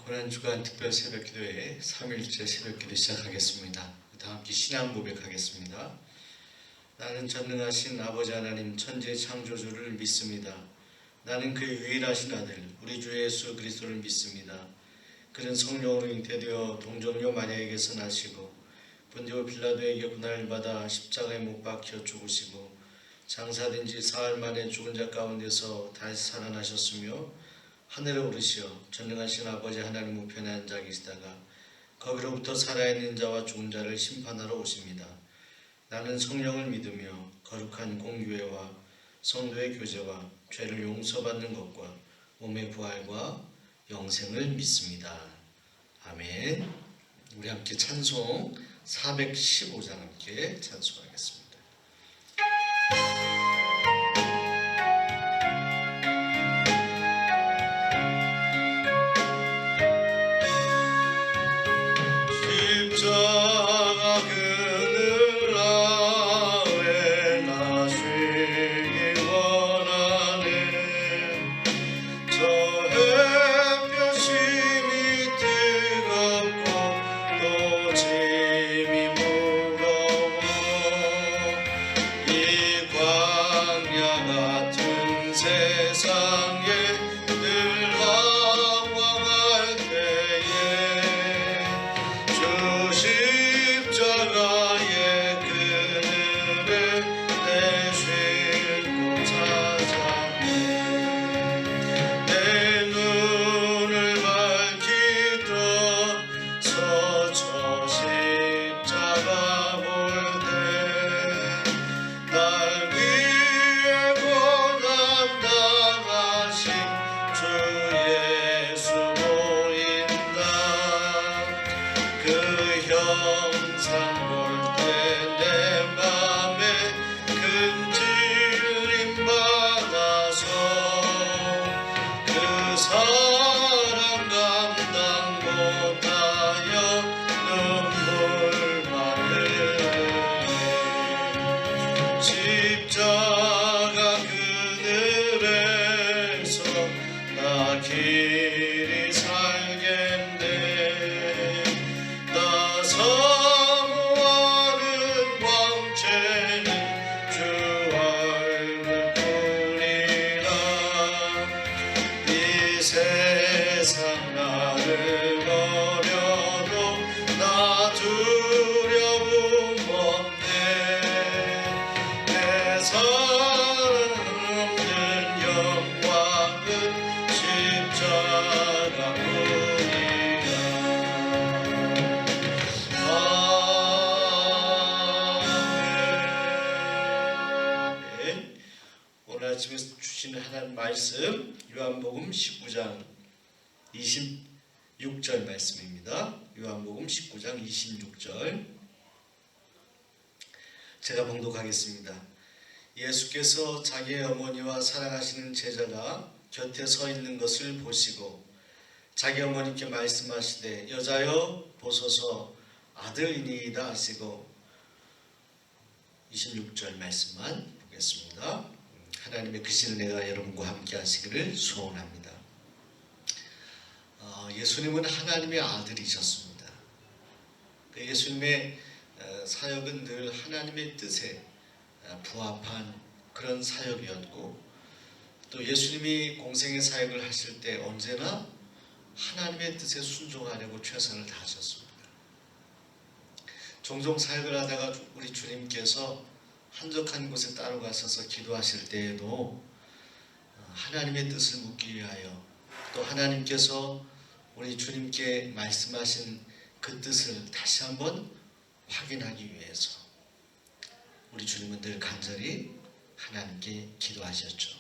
고난 주간 특별 새벽기도회 3일째 새벽기도 시작하겠습니다. 다 함께 신앙 고백하겠습니다. 나는 전능하신 아버지 하나님 천지 창조주를 믿습니다. 나는 그의 유일하신 아들 우리 주 예수 그리스도를 믿습니다. 그는 성령으로 잉태되어 동정녀 마리아에게서 나시고 본디오 빌라도에게 고난을 받아 십자가에 못 박혀 죽으시고 장사된 지 사흘 만에 죽은 자 가운데서 다시 살아나셨으며 하늘에 오르시어 전능하신 아버지 하나님 우편에 앉아 계시다가 거기로부터 살아있는 자와 죽은 자를 심판하러 오십니다. 나는 성령을 믿으며 거룩한 공교회와 성도의 교제와 죄를 용서받는 것과 몸의 부활과 영생을 믿습니다. 아멘. 우리 함께 찬송 415장 함께 찬송하겠습니다. 십자가 그늘 아래 나 쉬기 원하네. 저 햇볕이 뜨겁고 또 짐이 무거워. 이 광야 같은 세상에 늘 방황할 때에 주 십자가의 그늘에 내 쉴 곳 찾았네. 내 눈을 밝히던 서저 십자가 볼 때 날 위해 고난 당하신 주 예수 보인다. 그 형상 볼 때 내 맘에 큰 찔림 받아서 그 사랑 감당 못하여 눈물만 흘리네. 십자가 그늘에서 나 길이 살겠네. 나 사모하는 광채는 주 얼굴뿐이라. 이 세상 나를 버려도 나 두려움 없네. 내 사랑없는 영광은 십자가뿐이라. 아멘. 오늘 아침에 주시는 하나님 말씀 요한복음 19장 26절 말씀입니다. 요한복음 19장 26절 제가 봉독하겠습니다. 예수께서 자기의 어머니와 사랑하시는 제자가 곁에 서 있는 것을 보시고 자기 어머니께 말씀하시되 여자여 보소서 아들이니이다 하시고 26절 말씀만 보겠습니다. 하나님의 크신 은혜가 여러분과 함께 하시기를 소원합니다. 예수님은 하나님의 아들이셨습니다. 예수님의 사역은 늘 하나님의 뜻에 부합한 그런 사역이었고 또 예수님이 공생의 사역을 하실 때 언제나 하나님의 뜻에 순종하려고 최선을 다하셨습니다. 종종 사역을 하다가 우리 주님께서 한적한 곳에 따로 가셔서 기도하실 때에도 하나님의 뜻을 묻기 위하여 또 하나님께서 우리 주님께 말씀하신 그 뜻을 다시 한번 확인하기 위해서 우리 주님은 늘 간절히 하나님께 기도하셨죠.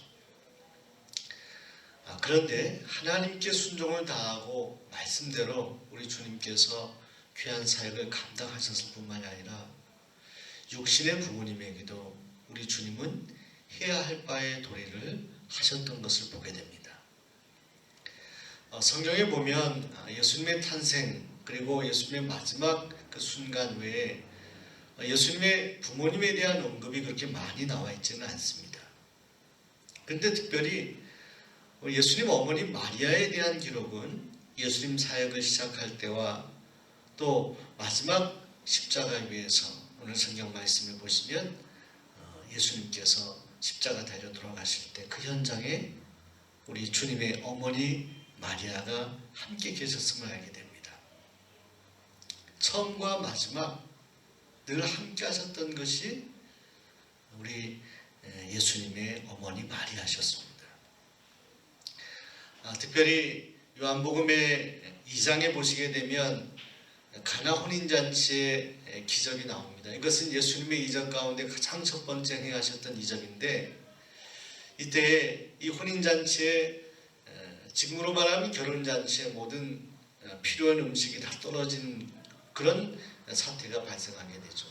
그런데 하나님께 순종을 다하고 말씀대로 우리 주님께서 귀한 사역을 감당하셨을 뿐만이 아니라 육신의 부모님에게도 우리 주님은 해야 할 바의 도리를 하셨던 것을 보게 됩니다. 성경에 보면 예수님의 탄생 그리고 예수님의 마지막 그 순간 외에 예수님의 부모님에 대한 언급이 그렇게 많이 나와 있지는 않습니다. 그런데 특별히 예수님 어머니 마리아에 대한 기록은 예수님 사역을 시작할 때와 또 마지막 십자가 위에서 오늘 성경 말씀을 보시면 예수님께서 십자가 달려 돌아가실 때 그 현장에 우리 주님의 어머니 마리아가 함께 계셨음을 알게 됩니다. 처음과 마지막 늘 함께 하셨던 것이 우리 예수님의 어머니 마리아셨습니다. 특별히 요한복음의 2장에 보시게 되면 가나 혼인잔치의 기적이 나옵니다. 이것은 예수님의 이적 가운데 가장 첫 번째 행하셨던 이적인데, 이때 이 혼인잔치에 지금으로 말하면 결혼잔치에 모든 필요한 음식이 다 떨어진 그런 사태가 발생하게 되죠.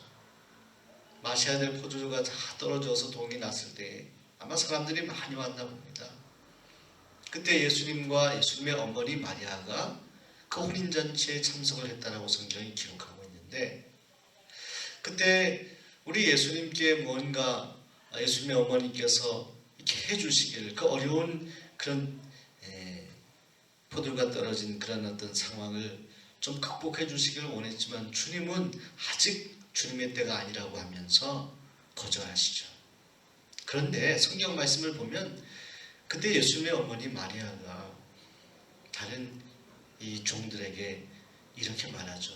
마셔야 될 포도주가 다 떨어져서 동이 났을 때 아마 사람들이 많이 왔나 봅니다. 그때 예수님과 예수님의 어머니 마리아가 그 혼인잔치에 참석을 했다라고 성경이 기록하고 있는데, 그때 우리 예수님께 뭔가 예수님의 어머니께서 이렇게 해주시기를, 그 어려운 그런 포도가 떨어진 그런 어떤 상황을 좀 극복해 주시기를 원했지만 주님은 아직 주님의 때가 아니라고 하면서 거절하시죠. 그런데 성경 말씀을 보면 그때 예수님의 어머니 마리아가 다른 이 종들에게 이렇게 말하죠.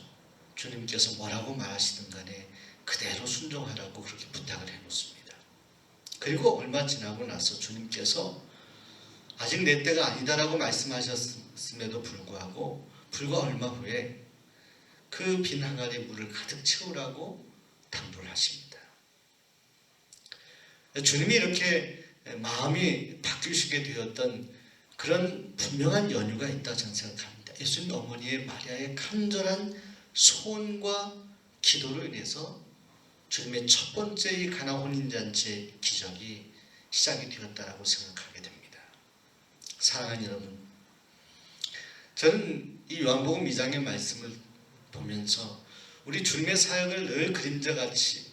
주님께서 뭐라고 말하시든 간에 그대로 순종하라고 그렇게 부탁을 해놓습니다. 그리고 얼마 지나고 나서 주님께서 아직 내 때가 아니다라고 말씀하셨음에도 불구하고 불과 얼마 후에 그 빈 항아리에 물을 가득 채우라고 당부를 하십니다. 주님이 이렇게 마음이 바뀌시게 되었던 그런 분명한 연유가 있다 저는 생각합니다. 예수님 어머니의 마리아의 간절한 소원과 기도로 인해서 주님의 첫 번째 이 가나 혼인잔치의 기적이 시작이 되었다라고 생각하게 됩니다. 사랑하는 여러분, 저는 이 요한복음 2장의 말씀을 보면서 우리 주님의 사역을 늘 그림자같이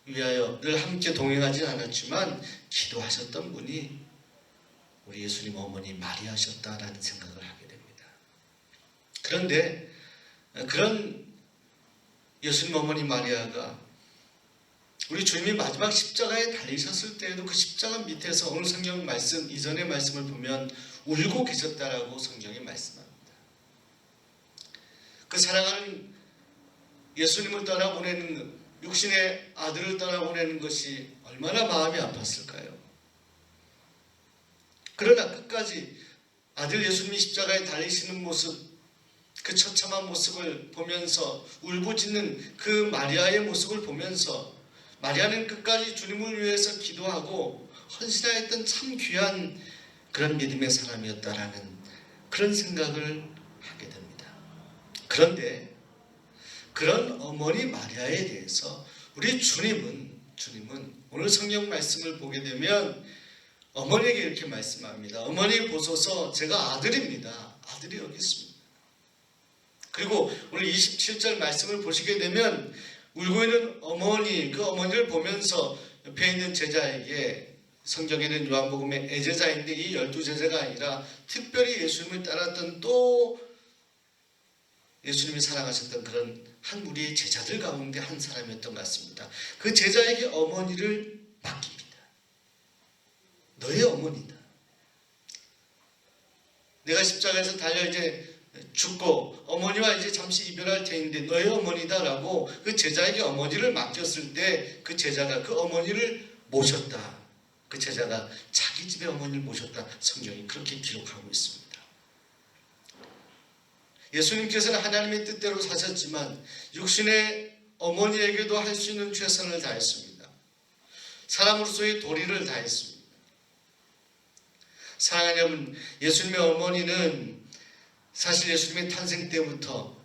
위하여 늘 함께 동행하진 않았지만 기도하셨던 분이 우리 예수님 어머니 마리아셨다라는 생각을 하게 됩니다. 그런데 그런 예수님 어머니 마리아가 우리 주님이 마지막 십자가에 달리셨을 때에도 그 십자가 밑에서 오늘 성경 말씀 이전의 말씀을 보면 울고 계셨다라고 성경이 말씀합니다. 그 사랑하는 예수님을 떠나보내는 육신의 아들을 떠나보내는 것이 얼마나 마음이 아팠을까요? 그러나 끝까지 아들 예수님이 십자가에 달리시는 모습, 그 처참한 모습을 보면서 울부짖는 그 마리아의 모습을 보면서 마리아는 끝까지 주님을 위해서 기도하고 헌신하였던 참 귀한 그런 믿음의 사람이었다라는 그런 생각을 하게 됩니다. 그런데 그런 어머니 마리아에 대해서 우리 주님은 오늘 성경 말씀을 보게 되면 어머니에게 이렇게 말씀합니다. 어머니 보소서 제가 아들입니다. 아들이 여기 있습니다. 그리고 오늘 27절 말씀을 보시게 되면 울고 있는 어머니, 그 어머니를 보면서 옆에 있는 제자에게, 성경에는 요한복음의 애제자인데 이 12제자가 아니라 특별히 예수님을 따랐던 또 예수님이 사랑하셨던 그런 한 무리의 제자들 가운데 한 사람이었던 것 같습니다. 그 제자에게 어머니를 맡깁니다. 너의 어머니다. 내가 십자가에서 달려 이제 죽고 어머니와 이제 잠시 이별할 테인데 너의 어머니다라고 그 제자에게 어머니를 맡겼을 때 그 제자가 그 어머니를 모셨다. 그 제자가 자기 집에 어머니를 모셨다. 성경이 그렇게 기록하고 있습니다. 예수님께서는 하나님의 뜻대로 사셨지만 육신의 어머니에게도 할 수 있는 최선을 다했습니다. 사람으로서의 도리를 다했습니다. 사랑하는 여러분, 예수님의 어머니는 사실 예수님의 탄생 때부터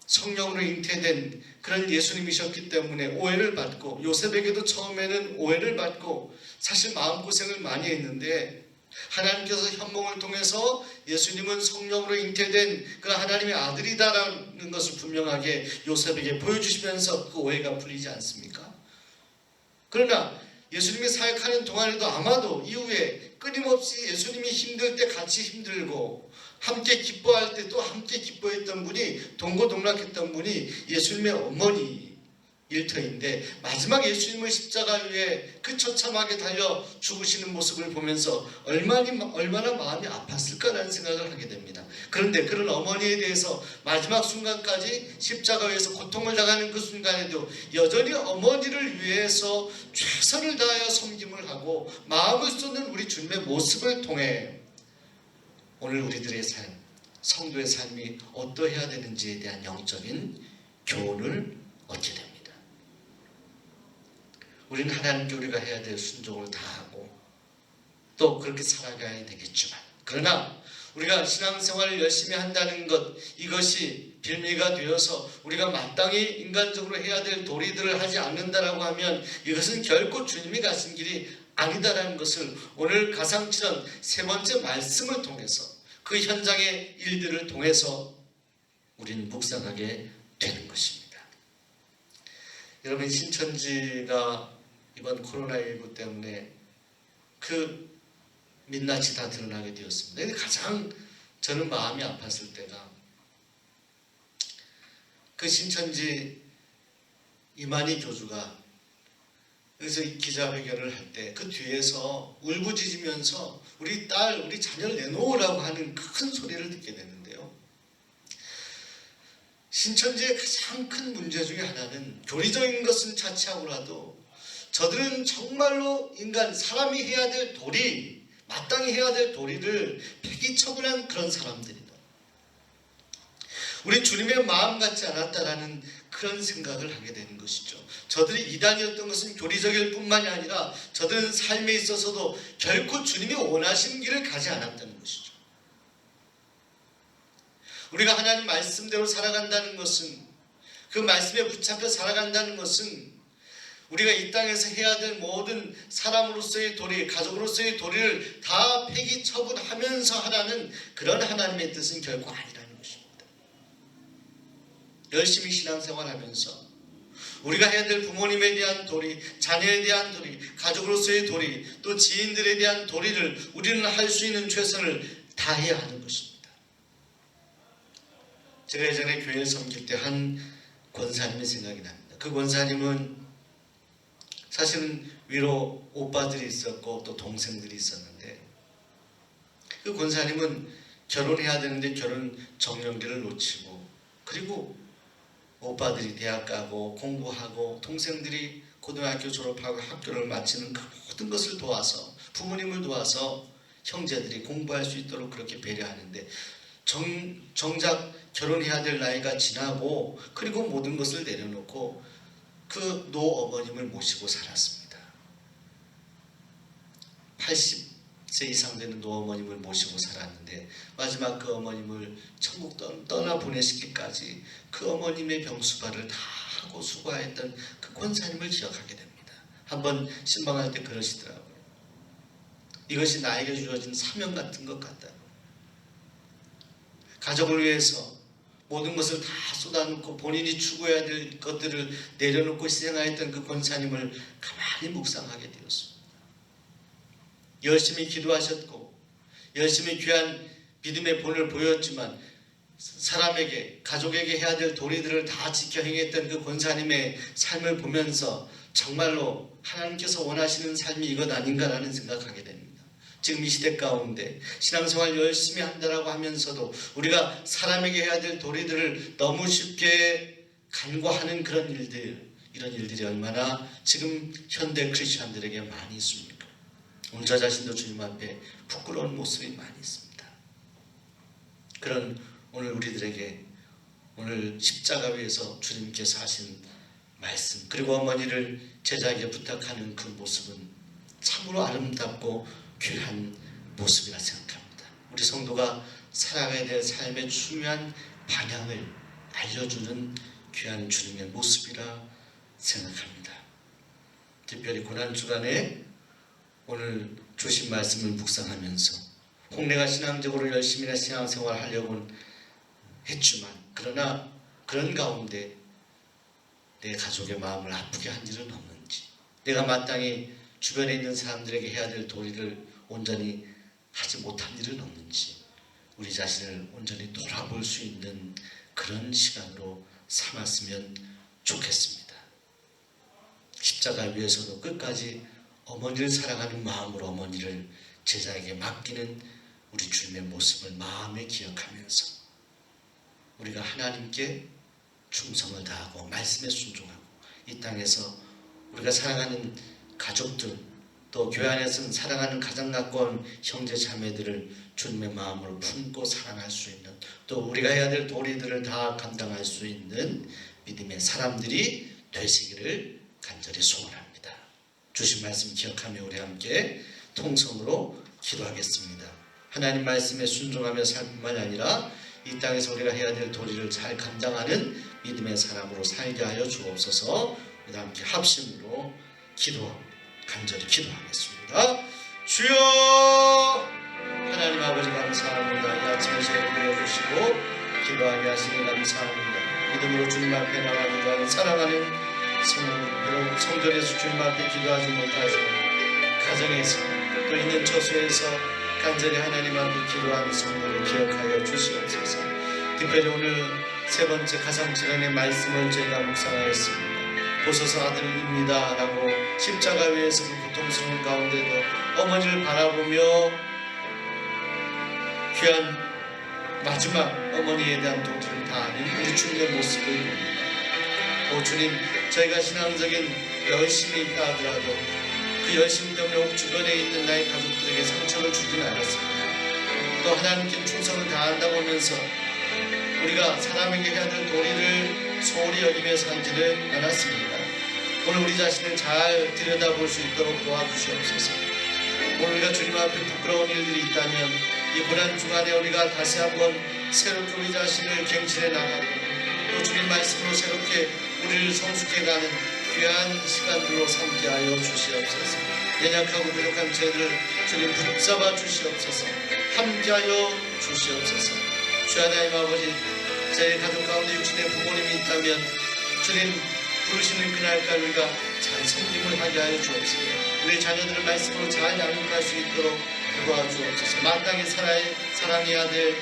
성령으로 잉태된 그런 예수님이셨기 때문에 오해를 받고, 요셉에게도 처음에는 오해를 받고 사실 마음고생을 많이 했는데 하나님께서 현몽을 통해서 예수님은 성령으로 잉태된 그 하나님의 아들이다라는 것을 분명하게 요셉에게 보여주시면서 그 오해가 풀리지 않습니까? 그러나 예수님이 사역하는 동안에도 아마도 이후에 끊임없이 예수님이 힘들 때 같이 힘들고 함께 기뻐할 때 또 함께 기뻐했던 분이, 동고동락했던 분이 예수님의 어머니 일터인데, 마지막 예수님을 십자가 위에 그 처참하게 달려 죽으시는 모습을 보면서 얼마나 마음이 아팠을까라는 생각을 하게 됩니다. 그런데 그런 어머니에 대해서 마지막 순간까지 십자가 위에서 고통을 당하는 그 순간에도 여전히 어머니를 위해서 최선을 다하여 섬김을 하고 마음을 쏟는 우리 주님의 모습을 통해 오늘 우리들의 삶, 성도의 삶이 어떠해야 되는지에 대한 영적인 교훈을 얻게 됩니다. 우리는 하나님께 우리가 해야 될 순종을 다하고 또 그렇게 살아가야 되겠지만, 그러나 우리가 신앙생활을 열심히 한다는 것, 이것이 빌미가 되어서 우리가 마땅히 인간적으로 해야 될 도리들을 하지 않는다라고 하면 이것은 결코 주님이 가신 길이 아니다라는 것을 오늘 가상치는 세 번째 말씀을 통해서, 그 현장의 일들을 통해서 우리는 묵상하게 되는 것입니다. 여러분, 신천지가 이번 코로나19 때문에 그 민낯이 다 드러나게 되었습니다. 근데 가장 저는 마음이 아팠을 때가 그 신천지 이만희 교주가 여기서 기자회견을 할 때 그 뒤에서 울부짖으면서 우리 딸, 우리 자녀를 내놓으라고 하는 큰 소리를 듣게 됐는데요. 신천지의 가장 큰 문제 중에 하나는 교리적인 것은 차치하고라도 저들은 정말로 인간, 사람이 해야 될 도리, 마땅히 해야 될 도리를 폐기처분한 그런 사람들이다. 우리 주님의 마음 같지 않았다라는 그런 생각을 하게 되는 것이죠. 저들이 이단이었던 것은 교리적일 뿐만이 아니라 저들은 삶에 있어서도 결코 주님이 원하시는 길을 가지 않았다는 것이죠. 우리가 하나님 말씀대로 살아간다는 것은, 그 말씀에 붙잡혀 살아간다는 것은 우리가 이 땅에서 해야 될 모든 사람으로서의 도리, 가족으로서의 도리를 다 폐기 처분하면서 하라는 그런 하나님의 뜻은 결코 아니라는 것입니다. 열심히 신앙생활하면서 우리가 해야 될 부모님에 대한 도리, 자녀에 대한 도리, 가족으로서의 도리, 또 지인들에 대한 도리를 우리는 할 수 있는 최선을 다해야 하는 것입니다. 제가 예전에 교회를 섬길 때 한 권사님의 생각이 납니다. 그 권사님은 사실은 위로 오빠들이 있었고 또 동생들이 있었는데, 그 권사님은 결혼해야 되는데 결혼 정년기를 놓치고, 그리고 오빠들이 대학 가고 공부하고 동생들이 고등학교 졸업하고 학교를 마치는 그 모든 것을 도와서, 부모님을 도와서 형제들이 공부할 수 있도록 그렇게 배려하는데, 정작 결혼해야 될 나이가 지나고 그리고 모든 것을 내려놓고 그 노어머님을 모시고 살았습니다. 80세 이상 되는 노어머님을 모시고 살았는데 마지막 그 어머님을 천국 떠나보내시기까지 그 어머님의 병수발을 다 하고 수고했던 그 권사님을 기억하게 됩니다. 한번 신방할 때 그러시더라고요. 이것이 나에게 주어진 사명 같은 것 같다고. 가족을 위해서 모든 것을 다 쏟아놓고 본인이 추구해야 될 것들을 내려놓고 희생하였던 그 권사님을 가만히 묵상하게 되었습니다. 열심히 기도하셨고 열심히 귀한 믿음의 본을 보였지만 사람에게, 가족에게 해야 될 도리들을 다 지켜 행했던 그 권사님의 삶을 보면서 정말로 하나님께서 원하시는 삶이 이것 아닌가라는 생각하게 됩니다. 지금 이 시대 가운데 신앙생활 열심히 한다라고 하면서도 우리가 사람에게 해야 될 도리들을 너무 쉽게 간과하는 그런 일들, 이런 일들이 얼마나 지금 현대 크리스천들에게 많이 있습니까? 오늘 저 자신도 주님 앞에 부끄러운 모습이 많이 있습니다. 그런 오늘 우리들에게 오늘 십자가 위에서 주님께서 하신 말씀, 그리고 어머니를 제자에게 부탁하는 그 모습은 참으로 아름답고 귀한 모습이라 생각합니다. 우리 성도가 살아가야 될 삶의 중요한 방향을 알려주는 귀한 주님의 모습이라 생각합니다. 특별히 고난주간에 오늘 주신 말씀을 묵상하면서 홍내가 신앙적으로 열심히 신앙생활을 하려고 했지만, 그러나 그런 가운데 내 가족의 마음을 아프게 한 일은 없는지, 내가 마땅히 주변에 있는 사람들에게 해야 될 도리를 온전히 하지 못한 일은 없는지 우리 자신을 온전히 돌아볼 수 있는 그런 시간으로 삼았으면 좋겠습니다. 십자가 위에서도 끝까지 어머니를 사랑하는 마음으로 어머니를 제자에게 맡기는 우리 주님의 모습을 마음에 기억하면서 우리가 하나님께 충성을 다하고 말씀에 순종하고 이 땅에서 우리가 사랑하는 가족들 또 교회 안에서는 사랑하는 가장 가까운 형제 자매들을 주님의 마음으로 품고 사랑할 수 있는 또 우리가 해야 될 도리들을 다 감당할 수 있는 믿음의 사람들이 되시기를 간절히 소원합니다. 주신 말씀 기억하며 우리 함께 통성으로 기도하겠습니다. 하나님 말씀에 순종하며 살 뿐만 아니라 이 땅에서 우리가 해야 될 도리를 잘 감당하는 믿음의 사람으로 살게 하여 주옵소서. 우리 함께 합심으로 간절히 기도하겠습니다. 주여 하나님 아버지 감사합니다. 이 아침에 저희를 불러주시고 기도하게 하시니 감사합니다. 믿음으로 주님 앞에 나가기도 사랑하는 성전에서 주님 앞에 기도하지 못하서 가정에서 또 있는 처소에서 간절히 하나님 앞에 기도하는 성도를 기억하여 주시옵소서. 특별히 오늘 세 번째 가상칠환의 말씀을 저희가 묵상하였습니다. 보소서 아들입니다 라고 십자가 위에서 그 고통스러운 가운데도 어머니를 바라보며 귀한 마지막 어머니에 대한 도리를 다하는 우리 주님의 모습을 봅니다. 오 주님, 저희가 신앙적인 열심이 있다 하더라도 그 열심 때문에 주변에 있는 나의 가족들에게 상처를 주지는 않았습니다. 또 하나님께 충성을 다한다고 하면서 우리가 사람에게 해야 될 도리를 소홀히 여기며 살지는 않았습니다. 오늘 우리 자신을 잘 들여다볼 수 있도록 도와주시옵소서. 오늘 우리가 주님 앞에 부끄러운 일들이 있다면 이 고난 중간에 우리가 다시 한번 새롭게 우리 자신을 갱신해 나가고 또 주님 말씀으로 새롭게 우리를 성숙해가는 귀한 시간들로 삼게 하여 주시옵소서. 연약하고 부족한 저희들을 주님 붙잡아 주시옵소서. 함께하여 주시옵소서. 주 하나님 아버지, 제 가족 가운데 육신의 부모님이 있다면 주님 부르시는 그날까지 우리가 잘 섬김을 하게 하여 주옵소서. 우리 자녀들을 말씀으로 잘 양육할 수 있도록 도와주옵소서. 마땅히 사랑해야 될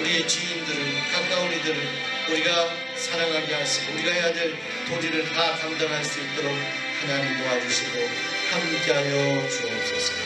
우리의 지인들을, 가까운 이들을 우리가 사랑하게 하시고 우리가 해야 될 도리를 다 감당할 수 있도록 하나님 도와주시고 함께하여 주옵소서.